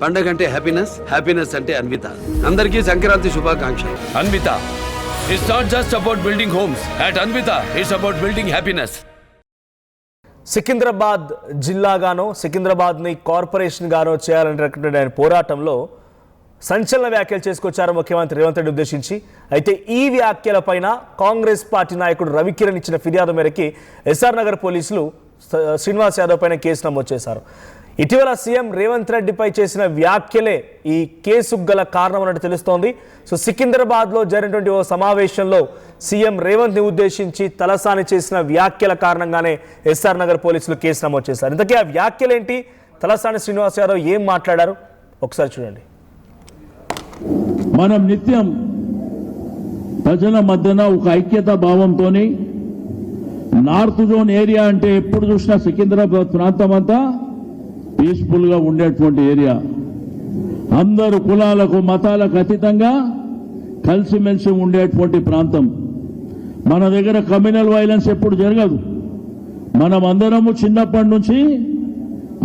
పండగ అంటే happiness, happiness అంటే అన్విత. అందరికీ సంక్రాంతి శుభాకాంక్షలు. Anvita it's not just about building homes. At Anvita it's about building happiness. Secunderabad జిల్లాగానో సికింద్రాబాద్ని కార్పొరేషన్ గానో చేయాలనేటటువంటి ఆయన పోరాటంలో సంచలన వ్యాఖ్యలు చేసుకొచ్చారు ముఖ్యమంత్రి రేవంత్ రెడ్డి ఉద్దేశించి. అయితే ఈ వ్యాఖ్యలపైన కాంగ్రెస్ పార్టీ నాయకుడు రవికిరణ్ ఇచ్చిన ఫిర్యాదు మేరకి ఎస్ఆర్ నగర్ పోలీసులు శ్రీనివాస్ యాదవ్ పైన కేసు నమోదు చేశారు. ఇటీవల సీఎం రేవంత్ రెడ్డిపై చేసిన వ్యాఖ్యలే ఈ కేసుకు గల కారణం అన్నట్టు తెలుస్తోంది. సో సికింద్రాబాద్లో జరిగినటువంటి ఓ సమావేశంలో సీఎం రేవంత్ని ఉద్దేశించి తలసాని చేసిన వ్యాఖ్యల కారణంగానే ఎస్ఆర్ నగర్ పోలీసులు కేసు నమోదు చేశారు. ఇంతకీ ఆ వ్యాఖ్యలేంటి, తలసాని శ్రీనివాస్ యాదవ్ ఏం మాట్లాడారు ఒకసారి చూడండి. మనం నిత్యం ప్రజల మధ్యన ఒక ఐక్యతా భావంతో నార్త్ జోన్ ఏరియా అంటే ఎప్పుడు చూసినా సికింద్రాబాద్ ప్రాంతం అంతా పీస్ఫుల్ గా ఉండేటువంటి ఏరియా. అందరు కులాలకు మతాలకు అతీతంగా కలిసిమెలిసి ఉండేటువంటి ప్రాంతం. మన దగ్గర కమ్యూనల్ వైలెన్స్ ఎప్పుడు జరగదు. మనం అందరము చిన్నప్పటి నుంచి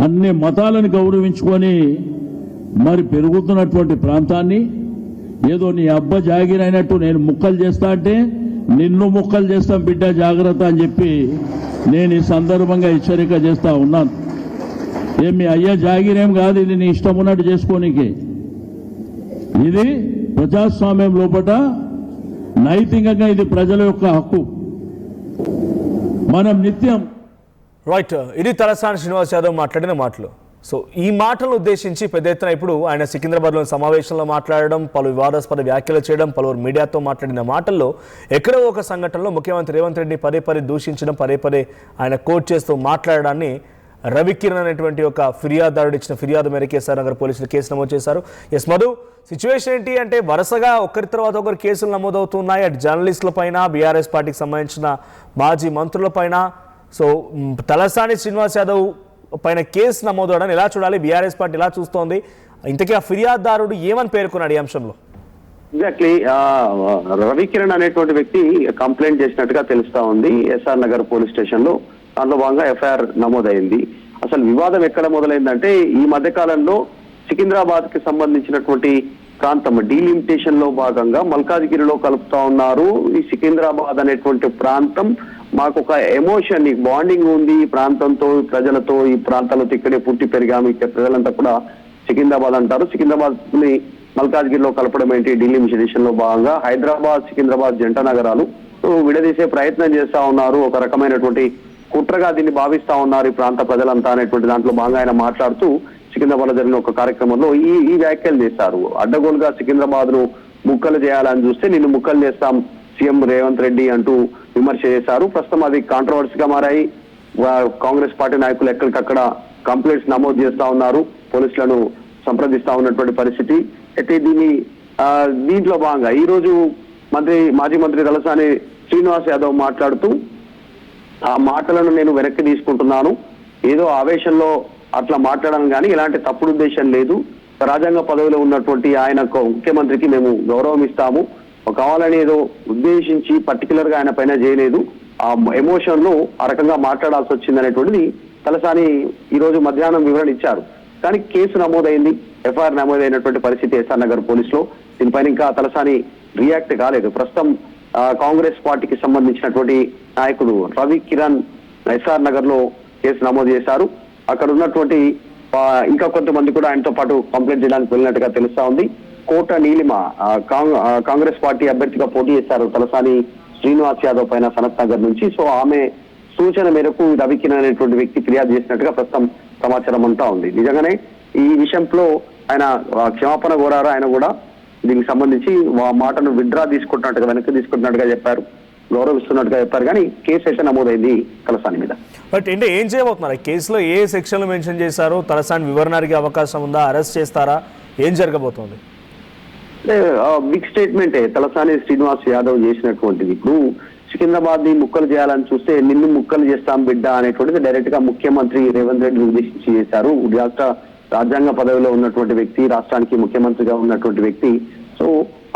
అన్ని మతాలను గౌరవించుకొని మరి పెరుగుతున్నటువంటి ప్రాంతాన్ని ఏదో నీ అబ్బ జాగిరైనట్టు నేను ముక్కలు చేస్తా అంటే నిన్ను ముక్కలు చేస్తాం బిడ్డ జాగ్రత్త అని చెప్పి నేను ఈ సందర్భంగా హెచ్చరిక చేస్తా ఉన్నాను. మీ అయ్యా జాగిరేం కాదు, ఇది నీ ఇష్టం ఉన్నట్టు చేసుకోనికి. ఇది ప్రజాస్వామ్యం లోపల నైతికంగా ఇది ప్రజల యొక్క హక్కు. మనం నిత్యం రైట్, ఇది తలసాని శ్రీనివాస్ యాదవ్ మాట్లాడిన మాటలు. సో ఈ మాటలను ఉద్దేశించి పెద్ద ఎత్తున ఇప్పుడు ఆయన సికింద్రాబాద్లోని సమావేశంలో మాట్లాడడం, పలు వివాదాస్పద వ్యాఖ్యలు చేయడం, పలువురు మీడియాతో మాట్లాడిన మాటల్లో ఎక్కడో ఒక సంఘటనలో ముఖ్యమంత్రి రేవంత్ రెడ్డి పదే పదే దూషించడం, పదే పదే ఆయన కోట్ చేస్తూ మాట్లాడడాన్ని రవికిరణ్ అనేటువంటి ఒక ఫిర్యాదుదారుడు ఇచ్చిన ఫిర్యాదు మేరకు ఎస్ఆర్ నగర్ పోలీసులు కేసు నమోదు చేశారు. ఎస్ మధు, సిచ్యువేషన్ ఏంటి అంటే వరుసగా ఒకరి తర్వాత ఒకరు కేసులు నమోదవుతున్నాయి. అటు జర్నలిస్టుల పైన, బీఆర్ఎస్ పార్టీకి సంబంధించిన మాజీ మంత్రుల పైన. సో తలసాని శ్రీనివాస్ యాదవ్ పైన కేసు నమోదవడాన్ని ఎలా చూడాలి, బీఆర్ఎస్ పార్టీ ఎలా చూస్తోంది, ఇంతకీ ఆ ఫిర్యాదుదారుడు ఏమని పేర్కొన్నాడు ఈ అంశంలో? ఎగ్జాక్ట్లీ రవికిరణ్ అనేటువంటి వ్యక్తి కంప్లైంట్ చేసినట్టుగా తెలుస్తా ఉంది ఎస్ఆర్ నగర్ పోలీస్ స్టేషన్ లో. దాంట్లో భాగంగా ఎఫ్ఐఆర్ నమోదైంది. అసలు వివాదం ఎక్కడ మొదలైందంటే ఈ మధ్య కాలంలో సికింద్రాబాద్ కి సంబంధించినటువంటి ప్రాంతం డీలిమిటేషన్ లో భాగంగా మల్కాజ్గిరిలో కలుపుతా ఉన్నారు. ఈ సికింద్రాబాద్ అనేటువంటి ప్రాంతం మాకు ఒక ఎమోషన్, బాండింగ్ ఉంది ఈ ప్రాంతంతో, ప్రజలతో. ఈ ప్రాంతాలతో ఇక్కడే పుట్టి పెరిగాము, ఇక్కడ ప్రజలంతా కూడా సికింద్రాబాద్ అంటారు. సికింద్రాబాద్ ని మల్కాజ్గిరిలో కలపడం ఏంటి, డీలిమిటేషన్ లో భాగంగా హైదరాబాద్ సికింద్రాబాద్ జంట నగరాలు విడదీసే ప్రయత్నం చేస్తా ఉన్నారు. ఒక రకమైనటువంటి కుట్రగా దీన్ని భావిస్తా ఉన్నారు ఈ ప్రాంత ప్రజలంతా అనేటువంటి దాంట్లో భాగంగా ఆయన మాట్లాడుతూ సికింద్రాబాద్ లో జరిగిన ఒక కార్యక్రమంలో ఈ వ్యాఖ్యలు చేశారు. అడ్డగోలుగా సికింద్రాబాద్ ను ముక్కలు చేయాలని చూస్తే నిన్ను ముక్కలు చేస్తాం సీఎం రేవంత్ రెడ్డి అంటూ విమర్శ చేశారు. ప్రస్తుతం అది కాంట్రవర్సీగా మారాయి. కాంగ్రెస్ పార్టీ నాయకులు ఎక్కడికక్కడ కంప్లైంట్స్ నమోదు చేస్తా ఉన్నారు, పోలీసులను సంప్రదిస్తా ఉన్నటువంటి పరిస్థితి. అయితే దీంట్లో భాగంగా ఈ రోజు మాజీ మంత్రి తలసాని శ్రీనివాస్ యాదవ్ మాట్లాడుతూ ఆ మాటలను నేను వెనక్కి తీసుకుంటున్నాను, ఏదో ఆవేశంలో అట్లా మాట్లాడడం కానీ ఇలాంటి తప్పుడు ఉద్దేశం లేదు. రాజ్యాంగ పదవిలో ఉన్నటువంటి ఆయన ముఖ్యమంత్రికి మేము గౌరవం ఇస్తాము, కావాలని ఏదో ఉద్దేశించి పర్టికులర్ గా ఆయన పైన చేయలేదు, ఆ ఎమోషన్ లో ఆ రకంగా మాట్లాడాల్సి వచ్చింది అనేటువంటిది తలసాని ఈ రోజు మధ్యాహ్నం వివరణ ఇచ్చారు. కానీ కేసు నమోదైంది, ఎఫ్ఐఆర్ నమోదైనటువంటి పరిస్థితి ఎస్ఆర్ నగర్ పోలీసులో. దీనిపైన ఇంకా తలసాని రియాక్ట్ కాలేదు. ప్రస్తుతం కాంగ్రెస్ పార్టీకి సంబంధించినటువంటి నాయకుడు రవికిరణ్ ఎస్ఆర్ నగర్ లో కేసు నమోదు చేశారు. అక్కడ ఉన్నటువంటి ఇంకా కొంతమంది కూడా ఆయనతో పాటు కంప్లైంట్ చేయడానికి వెళ్ళినట్టుగా తెలుస్తా ఉంది. కోట నీలిమ కాంగ్రెస్ పార్టీ అభ్యర్థిగా పోటీ చేశారు తలసాని శ్రీనివాస్ యాదవ్ పైన సనత్ నగర్ నుంచి. సో ఆమె సూచన మేరకు రవికిరణ్ అనేటువంటి వ్యక్తి ఫిర్యాదు చేసినట్టుగా ప్రస్తుతం సమాచారం అంతా ఉంది. నిజంగానే ఈ విషయంలో ఆయన క్షమాపణ కోరారు. ఆయన కూడా దీనికి సంబంధించి మాటను విత్డ్రా తీసుకుంటున్నట్టుగా, వెనక్కి తీసుకుంటున్నట్టుగా చెప్పారు, గౌరవిస్తున్నట్టుగా చెప్పారు. కానీ కేసు అయితే నమోదైంది తలసాని మీద. బట్ అంటే ఏం చేయబోతున్నారు ఈ కేసులో? ఏ సెక్షన్లు మెన్షన్ చేశారు? తలసాని వివరణ అడిగే అవకాశం ఉందా? అరెస్ట్ చేస్తారా? ఏం జరగబోతోంది? బిగ్ స్టేట్మెంటే తలసాని శ్రీనివాస్ యాదవ్ చేసినటువంటిది. ఇప్పుడు సికింద్రాబాద్ ని ముక్కలు చేయాలని చూస్తే నిన్ను ముక్కలు చేస్తాం బిడ్డ అనేటువంటిది డైరెక్ట్ గా ముఖ్యమంత్రి రేవంత్ రెడ్డిని ఉద్దేశించి చేశారు. రాజ్యాంగ పదవిలో ఉన్నటువంటి వ్యక్తి, రాష్ట్రానికి ముఖ్యమంత్రిగా ఉన్నటువంటి వ్యక్తి. సో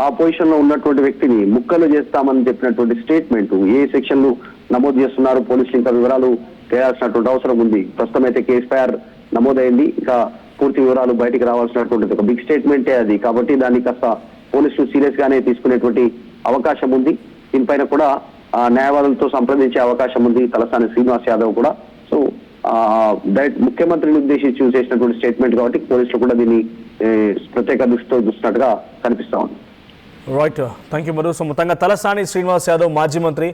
ఆ పొజిషన్ లో ఉన్నటువంటి వ్యక్తిని ముక్కలు చేస్తామని చెప్పినటువంటి స్టేట్మెంట్ ఏ సెక్షన్లు నమోదు చేస్తున్నారు పోలీసులు ఇంకా వివరాలు చేయాల్సినటువంటి అవసరం ఉంది. ప్రస్తుతం అయితే కేసు ఎఫ్ఐఆర్ నమోదైంది. ఇంకా పూర్తి వివరాలు బయటికి రావాల్సినటువంటి ఒక బిగ్ స్టేట్మెంటే అది. కాబట్టి దాన్ని కాస్త పోలీసులు సీరియస్ గానే తీసుకునేటువంటి అవకాశం ఉంది. దీనిపైన కూడా న్యాయవాదులతో సంప్రదించే అవకాశం ఉంది తలసాని శ్రీనివాస్ యాదవ్ కూడా. సో ముఖ్యమంత్రిని ఉద్దేశించి చేసినటువంటి స్టేట్మెంట్ కాబట్టి పోలీసులు కూడా దీన్ని ప్రత్యేక దృష్టితో చూస్తున్నట్టుగా కనిపిస్తా ఉంది. Right, thank you Madhu. So మొత్తంగా తలసాని శ్రీనివాస్ యాదవ్ మాజీ మంత్రి,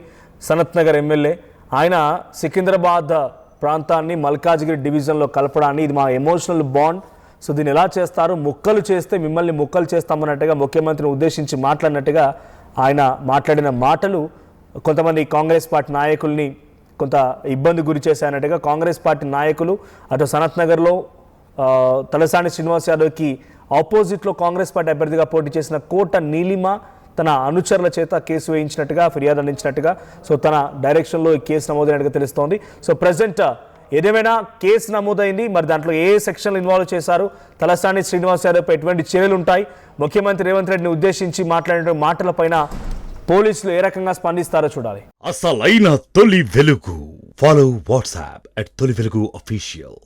సనత్ నగర్ ఎమ్మెల్యే, ఆయన సికింద్రాబాద్ ప్రాంతాన్ని మల్కాజ్గిరి డివిజన్లో కలపడాన్ని, ఇది మా ఎమోషనల్ బాండ్, సో దీన్ని ఎలా చేస్తారు, ముక్కలు చేస్తే మిమ్మల్ని ముక్కలు చేస్తామన్నట్టుగా ముఖ్యమంత్రిని ఉద్దేశించి మాట్లాడినట్టుగా ఆయన మాట్లాడిన మాటలు కొంతమంది కాంగ్రెస్ పార్టీ నాయకుల్ని కొంత ఇబ్బంది గురి చేశాయన్నట్టుగా కాంగ్రెస్ పార్టీ నాయకులు అటు సనత్ నగర్లో తలసాని శ్రీనివాస్ యాదవ్కి ఆపోజిట్లో కాంగ్రెస్ పార్టీ అభ్యర్థిగా పోటీ చేసిన కోట నీలిమ తన అనుచరుల చేత కేసు వేయించినట్టుగా, ఫిర్యాదు అందించినట్టుగా, సో తన డైరెక్షన్లో ఈ కేసు నమోదైనట్టుగా తెలుస్తోంది. సో ప్రజెంట్ ఏదేమైనా కేసు నమోదైంది, మరి దాంట్లో ఏ సెక్షన్లు ఇన్వాల్వ్ చేశారు, తలసాని శ్రీనివాస్ యాదవ్పై ఎటువంటి చర్యలు ఉంటాయి, ముఖ్యమంత్రి రేవంత్ రెడ్డిని ఉద్దేశించి మాట్లాడిన మాటలపైన పోలీసులు ఏ రకంగా స్పందిస్తారో చూడాలి. అసలైన తొలి వెలుగు. ఫాలో వాట్సాప్ @తొలి వెలుగు official.